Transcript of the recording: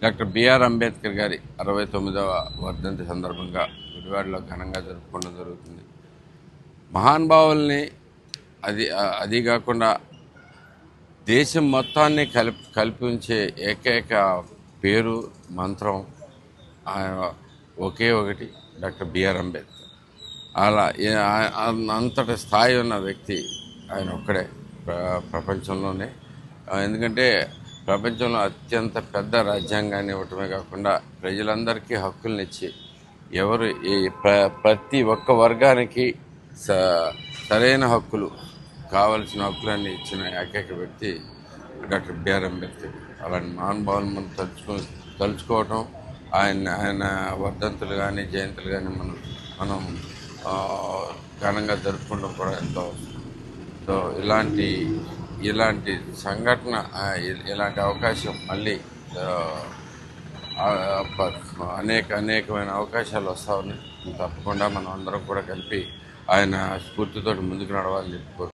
Doctor BR Ambedkar గారి 69వ వర్ధంతి సందర్భంగా గుడివాడలో ఘనంగా జరుపుకోవడం జరుగుతుంది. మహానుభావుల్ని అది కాకుండా దేశం మొత్తాన్ని కలిపి ఉంచే ఏకైక పేరు మంత్రం ఒకే ఒకటి డాక్టర్ బిఆర్ అంబేద్కర్. అలా అంతటి స్థాయి ఉన్న వ్యక్తి ఆయన ఒక్కడే ప్రపంచంలోనే. ఎందుకంటే ప్రపంచంలో అత్యంత పెద్ద రాజ్యాంగాన్ని ఇవ్వటమే కాకుండా ప్రజలందరికీ హక్కుల్నిచ్చి ప్రతి ఒక్క వర్గానికి సరైన హక్కులు, కావలసిన హక్కులన్నీ ఇచ్చిన ఏకైక వ్యక్తి డాక్టర్ బిఆర్ అంబేద్కర్. అలాంటి మహానుభావులు మనం తలుచుకోవటం, ఆయన వర్ధంతులు కానీ జయంతులు కానీ మనం ఘనంగా జరుపుకోవడం కూడా ఎంతో అవసరం. సో ఇలాంటి సంఘటన, ఇలాంటి అవకాశం మళ్ళీ అనేకమైన అవకాశాలు వస్తూ ఉన్నాయి. తప్పకుండా మనం అందరం కూడా కలిపి ఆయన స్ఫూర్తితో ముందుకు నడవాలని చెప్పి